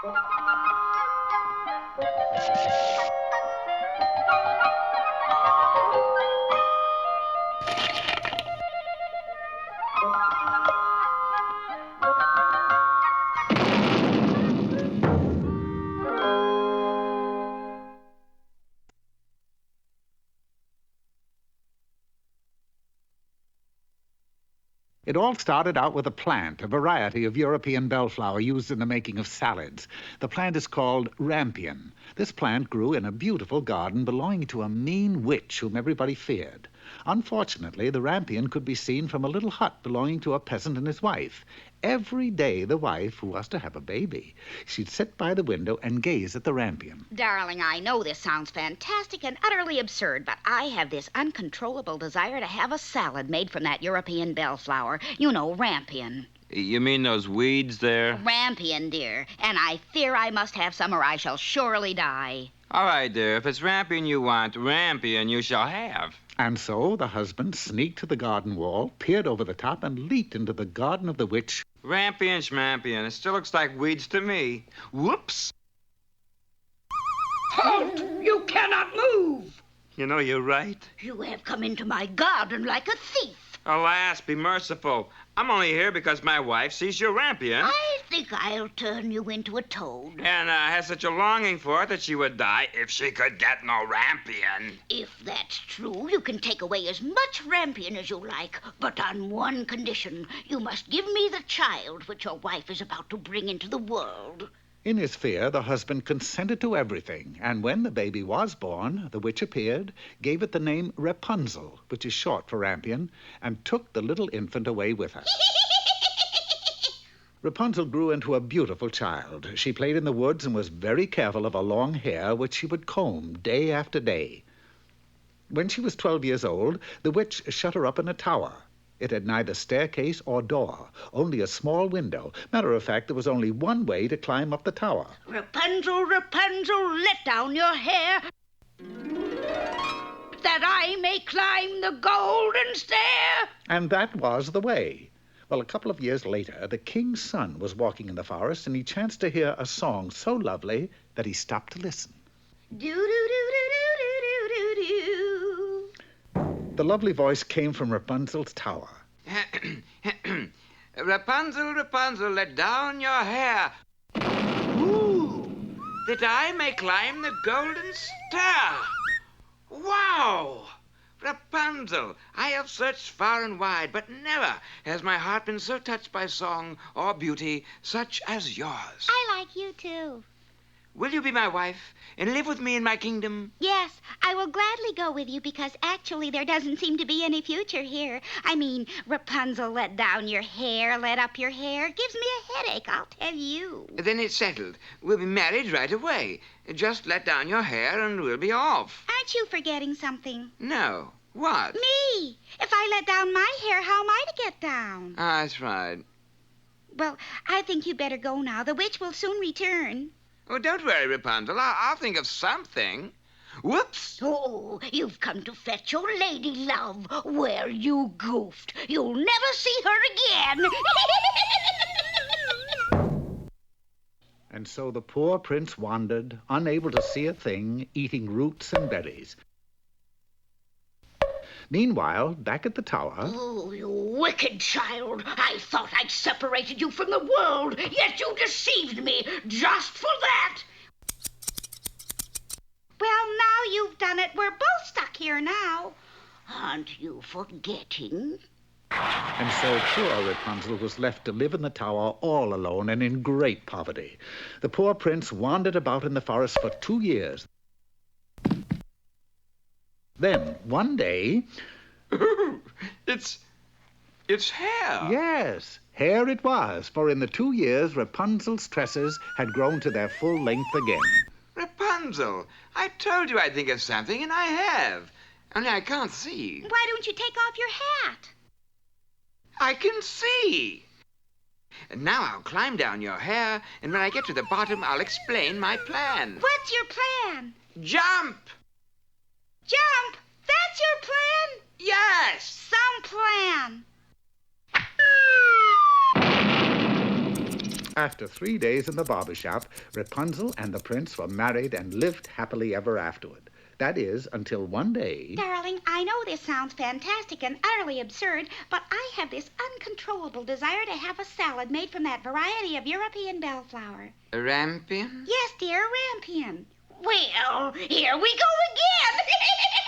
It all started out with a plant, a variety of European bellflower used in the making of salads. The plant is called rampion. This plant grew in a beautiful garden belonging to a mean witch whom everybody feared. Unfortunately, the rampion could be seen from a little hut belonging to a peasant and his wife. Every day, the wife, who was to have a baby, she'd sit by the window and gaze at the rampion. Darling, I know this sounds fantastic and utterly absurd, but I have this uncontrollable desire to have a salad made from that European bellflower. You know, rampion. You mean those weeds there? Rampion, dear. And I fear I must have some or I shall surely die. All right, dear. If it's rampion you want, rampion you shall have. And so the husband sneaked to the garden wall, peered over the top, and leaped into the garden of the witch. Rampion, schmampion. It still looks like weeds to me. Whoops! Halt! You cannot move! You know, you're right. You have come into my garden like a thief. Alas, be merciful. I'm only here because my wife sees your rampion. I think I'll turn you into a toad. And has such a longing for it that she would die if she could get no rampion. If that's true, you can take away as much rampion as you like, but on one condition. You must give me the child which your wife is about to bring into the world. In his fear, the husband consented to everything, and when the baby was born, the witch appeared, gave it the name Rapunzel, which is short for rampion, and took the little infant away with her. Rapunzel grew into a beautiful child. She played in the woods and was very careful of her long hair, which she would comb day after day. When she was 12 years old, the witch shut her up in a tower. It had neither staircase or door, only a small window. Matter of fact, there was only one way to climb up the tower. Rapunzel, Rapunzel, let down your hair, that I may climb the golden stair. And that was the way. Well, a couple of years later, the king's son was walking in the forest, and he chanced to hear a song so lovely that he stopped to listen. Do-do-do-do-do-do-do-do. The lovely voice came from Rapunzel's tower. Rapunzel, Rapunzel, let down your hair. Ooh, that I may climb the golden stair. Wow! Rapunzel, I have searched far and wide, but never has my heart been so touched by song or beauty such as yours. I like you, too. Will you be my wife and live with me in my kingdom? Yes, I will gladly go with you because actually there doesn't seem to be any future here. I mean, Rapunzel, let down your hair, let up your hair. Gives me a headache, I'll tell you. Then it's settled. We'll be married right away. Just let down your hair and we'll be off. Aren't you forgetting something? No. What? Me. If I let down my hair, how am I to get down? Ah, that's right. Well, I think you'd better go now. The witch will soon return. Oh, don't worry, Rapunzel. I'll think of something. Whoops! Oh, you've come to fetch your lady love. Where you goofed. You'll never see her again. And so the poor prince wandered, unable to see a thing, eating roots and berries. Meanwhile, back at the tower... Oh, you wicked child. I thought I'd separated you from the world, yet you deceived me just for that. Well, now you've done it. We're both stuck here now. Aren't you forgetting? And so poor Rapunzel was left to live in the tower all alone and in great poverty. The poor prince wandered about in the forest for 2 years. Then, one day... It's hair. Yes, hair it was, for in the 2 years Rapunzel's tresses had grown to their full length again. Rapunzel, I told you I'd think of something, and I have. Only I can't see. Why don't you take off your hat? I can see. And now I'll climb down your hair, and when I get to the bottom, I'll explain my plan. What's your plan? Jump! Jump! That's your plan? Yes! Some plan. After 3 days in the barber shop, Rapunzel and the prince were married and lived happily ever afterward. That is, until one day... Darling, I know this sounds fantastic and utterly absurd, but I have this uncontrollable desire to have a salad made from that variety of European bellflower. A rampion? Yes, dear, rampion. Well, here we go again.